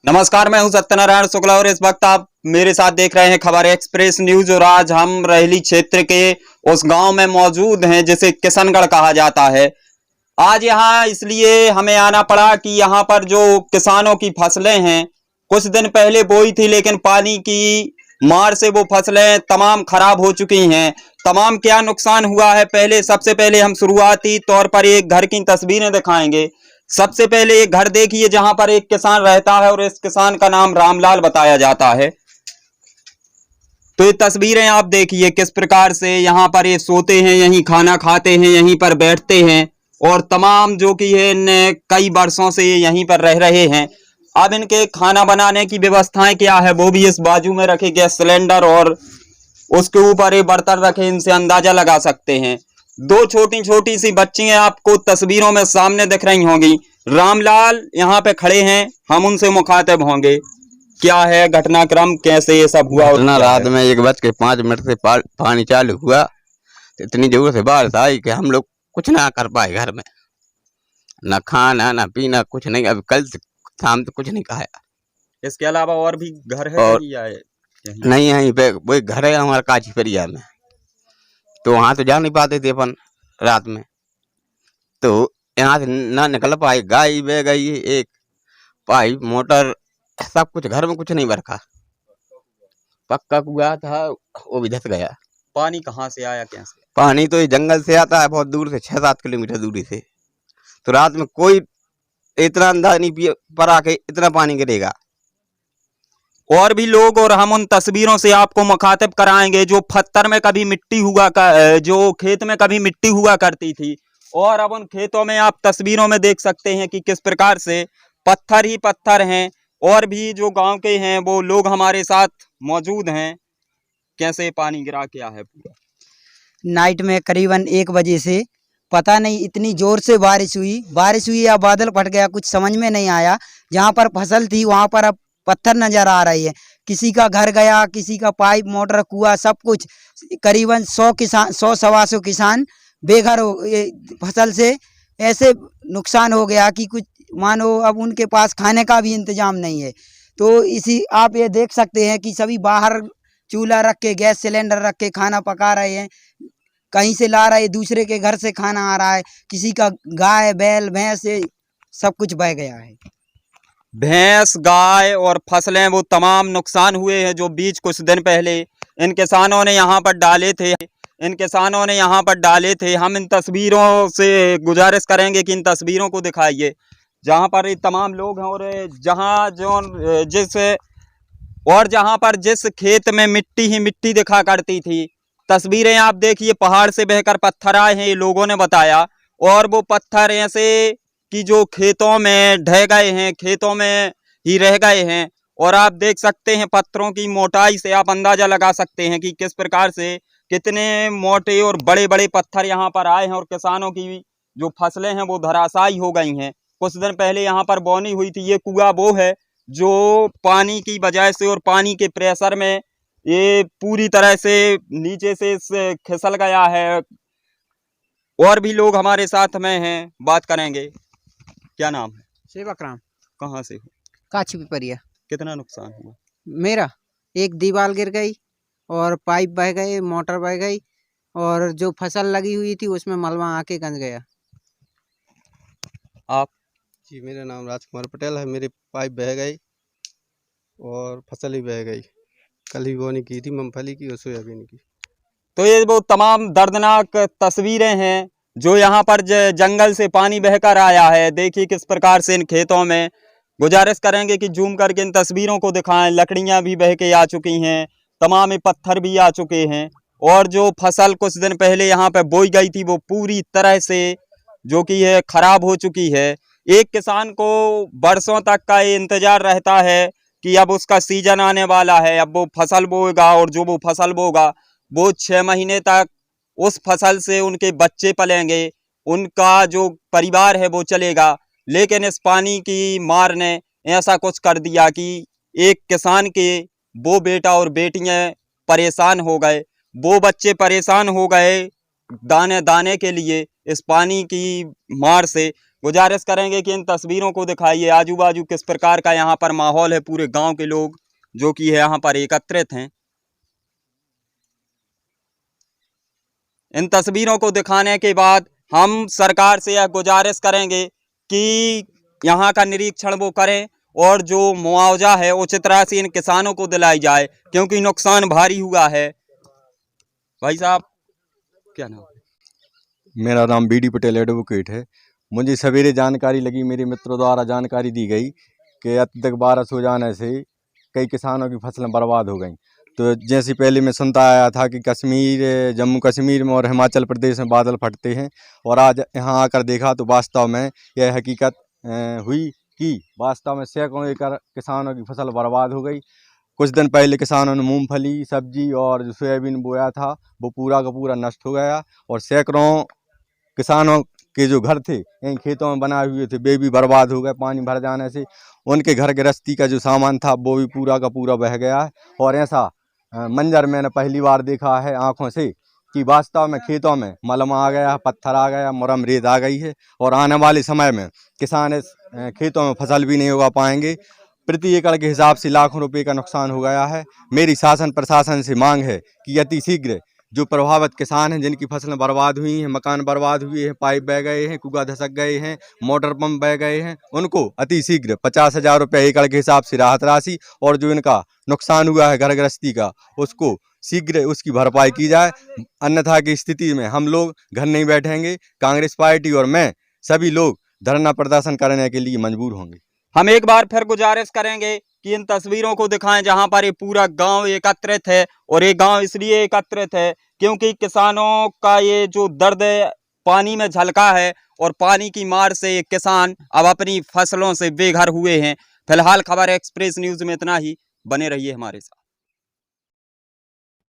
नमस्कार, मैं हूं सत्यनारायण शुक्ला और इस वक्त आप मेरे साथ देख रहे हैं खबर एक्सप्रेस न्यूज। और आज हम रहली क्षेत्र के उस गांव में मौजूद हैं जिसे किशनगढ़ कहा जाता है। आज यहां इसलिए हमें आना पड़ा कि यहां पर जो किसानों की फसलें हैं कुछ दिन पहले बोई थी, लेकिन पानी की मार से वो फसलें तमाम खराब हो चुकी हैं। तमाम क्या नुकसान हुआ है, सबसे पहले हम शुरुआती तौर पर एक घर की तस्वीरें दिखाएंगे। सबसे पहले एक घर देखिए जहां पर एक किसान रहता है और इस किसान का नाम रामलाल बताया जाता है। तो ये तस्वीरें आप देखिए किस प्रकार से यहाँ पर ये सोते हैं, यहीं खाना खाते हैं, यहीं पर बैठते हैं और तमाम जो कि है कई वर्षों से ये यहीं पर रह रहे हैं। अब इनके खाना बनाने की व्यवस्थाएं क्या है वो भी इस बाजू में रखे गैस सिलेंडर और उसके ऊपर ये बर्तन रखे, इनसे अंदाजा लगा सकते हैं। दो छोटी छोटी सी बच्चियां आपको तस्वीरों में सामने दिख रही होंगी। रामलाल यहाँ पे खड़े हैं, हम उनसे मुखातिब होंगे। क्या है घटनाक्रम, कैसे ये सब हुआ? घटना रात में 1:05 से पानी चालू हुआ तो इतनी जोर से बारिश आई कि हम लोग कुछ ना कर पाए घर में, ना खाना ना पीना कुछ नहीं। अब कल शाम तो कुछ नहीं खाया। इसके अलावा और भी घर है और या यहीं? नहीं, यहीं पे वही घर है हमारा काची परिया में, तो वहाँ तो जा नहीं पाते थे अपन रात में, तो यहाँ से ना निकल पाए। गाय बह गई, एक पाइप मोटर सब कुछ घर में, कुछ नहीं बरखा। पक्का कुआ था वो भी धस गया। पानी कहाँ से आया, कैसे? पानी तो ये जंगल से आता है, बहुत दूर से, 6-7 किलोमीटर दूरी से। तो रात में कोई इतना अंदाज नहीं पड़ा कि इतना पानी गिरेगा। और भी लोग, और हम उन तस्वीरों से आपको मुखातिब कराएंगे जो पत्थर में कभी मिट्टी हुआ जो खेत में कभी मिट्टी हुआ करती थी, और अब उन खेतों में आप तस्वीरों में देख सकते हैं कि किस प्रकार से पत्थर ही पत्थर हैं। और भी जो गांव के हैं वो लोग हमारे साथ मौजूद हैं। कैसे पानी गिरा, क्या है पूरा? नाइट में करीबन 1 बजे से पता नहीं इतनी जोर से बारिश हुई या बादल फट गया, कुछ समझ में नहीं आया। जहाँ पर फसल थी वहाँ पर अब पत्थर नजर आ रही है। किसी का घर गया, किसी का पाइप मोटर कुआ सब कुछ। करीबन 100 किसान, 100-125 किसान बेघर हो फसल से। ऐसे नुकसान हो गया कि कुछ मानो अब उनके पास खाने का भी इंतजाम नहीं है। तो इसी आप ये देख सकते हैं कि सभी बाहर चूल्हा रख के, गैस सिलेंडर रख के खाना पका रहे हैं। कहीं से ला रहे, दूसरे के घर से खाना आ रहा है। किसी का गाय बैल भैंस सब कुछ बह गया है। भैंस गाय और फसलें वो तमाम नुकसान हुए हैं जो बीज कुछ दिन पहले इन किसानों ने यहाँ पर डाले थे। हम इन तस्वीरों से गुजारिश करेंगे कि इन तस्वीरों को दिखाइए जहाँ पर ये तमाम लोग हैं, और जहाँ पर जिस खेत में मिट्टी ही मिट्टी दिखा करती थी। तस्वीरें आप देखिए, पहाड़ से बहकर पत्थर आए हैं, ये लोगों ने बताया। और वो पत्थर ऐसे कि जो खेतों में ढह गए हैं, खेतों में ही रह गए हैं। और आप देख सकते हैं पत्थरों की मोटाई से आप अंदाजा लगा सकते हैं कि किस प्रकार से कितने मोटे और बड़े बड़े पत्थर यहाँ पर आए हैं। और किसानों की जो फसलें हैं वो धराशायी हो गई हैं। कुछ दिन पहले यहाँ पर बोनी हुई थी। ये कुआ वो है जो पानी की वजह से और पानी के प्रेशर में ये पूरी तरह से नीचे से खिसल गया है। और भी लोग हमारे साथ में हैं, बात करेंगे। क्या नाम है? सेवक राम। कहाँ से हो? काची पिपरिया। कितना नुकसान हुआ? मेरा एक दीवार गिर गई और पाइप बह गए, मोटर बह गई, और जो फसल लगी हुई थी उसमें मलबा आके गंज गया। आप? जी, मेरा नाम राजकुमार पटेल है। मेरी पाइप बह गई और फसल ही बह गई। कल ही बोनी की थी मूंगफली की और सोयाबीन की। तो ये वो तमाम दर्दनाक तस्वीरें हैं जो यहाँ पर जंगल से पानी बहकर आया है। देखिए किस प्रकार से इन खेतों में, गुजारिश करेंगे कि जूम करके इन तस्वीरों को दिखाएं। लकड़ियाँ भी बह के आ चुकी हैं, तमाम पत्थर भी आ चुके हैं। और जो फसल कुछ दिन पहले यहाँ पे बोई गई थी वो पूरी तरह से जो कि है खराब हो चुकी है। एक किसान को बरसों तक का ये इंतजार रहता है कि अब उसका सीजन आने वाला है, अब वो फसल बोएगा और जो वो फसल बोगा वो 6 महीने तक उस फसल से उनके बच्चे पलेंगे, उनका जो परिवार है वो चलेगा। लेकिन इस पानी की मार ने ऐसा कुछ कर दिया कि एक किसान के वो बेटा और बेटियां परेशान हो गए, वो बच्चे परेशान हो गए दाने दाने के लिए इस पानी की मार से। गुजारिश करेंगे कि इन तस्वीरों को दिखाइए, आजू बाजू किस प्रकार का यहाँ पर माहौल है। पूरे गांव के लोग जो कि है यहाँ पर एकत्रित हैं। इन तस्वीरों को दिखाने के बाद हम सरकार से यह गुजारिश करेंगे कि यहाँ का निरीक्षण वो करें और जो मुआवजा है उचित राशि इन किसानों को दिलाई जाए, क्योंकि नुकसान भारी हुआ है। भाई साहब, क्या नाम? मेरा नाम बीडी पटेल एडवोकेट है। मुझे सवेरे जानकारी लगी, मेरे मित्रों द्वारा जानकारी दी गई कि अत्यधिक बारिश हो जाने से कई किसानों की फसलें बर्बाद हो गईं। तो जैसे पहले मैं सुनता आया था कि कश्मीर, जम्मू कश्मीर में और हिमाचल प्रदेश में बादल फटते हैं, और आज यहाँ आकर देखा तो वास्तव में यह हकीकत हुई कि वास्तव में सैकड़ों एकड़ किसानों की फसल बर्बाद हो गई। कुछ दिन पहले किसानों ने मूंगफली, सब्जी और जो सोयाबीन बोया था वो पूरा का पूरा नष्ट हो गया, और सैकड़ों किसानों के जो घर थे इन खेतों में बनाए हुए थे वे भी बर्बाद हो गए पानी भर जाने से। उनके घर गृहस्थी का जो सामान था वो भी पूरा का पूरा बह गया है। और ऐसा मंजर मैंने पहली बार देखा है आंखों से कि वास्तव में खेतों में मलम आ गया, पत्थर आ गया, मुरम रेत आ गई है, और आने वाले समय में किसान इस खेतों में फसल भी नहीं उगा पाएंगे। प्रति एकड़ के हिसाब से लाखों रुपए का नुकसान हो गया है। मेरी शासन प्रशासन से मांग है कि अति शीघ्र जो प्रभावित किसान हैं, जिनकी फसलें बर्बाद हुई हैं, मकान बर्बाद हुए हैं, पाइप बह गए हैं, कुआ धसक गए हैं, मोटर पंप बह गए हैं, उनको अति शीघ्र 50,000 रुपये एकड़ के हिसाब से राहत राशि, और जो इनका नुकसान हुआ है घर गृहस्थी का उसको शीघ्र उसकी भरपाई की जाए। अन्यथा की स्थिति में हम लोग घर नहीं बैठेंगे। कांग्रेस पार्टी और मैं सभी लोग धरना प्रदर्शन करने के लिए मजबूर होंगे। हम एक बार फिर गुजारिश करेंगे कि इन तस्वीरों को दिखाएं जहां पर ये पूरा गांव एकत्रित है, और ये गांव इसलिए एकत्रित है क्योंकि किसानों का ये जो दर्द पानी में झलका है, और पानी की मार से ये किसान अब अपनी फसलों से बेघर हुए हैं। फिलहाल खबर एक्सप्रेस न्यूज़ में इतना ही। बने रहिए हमारे साथ।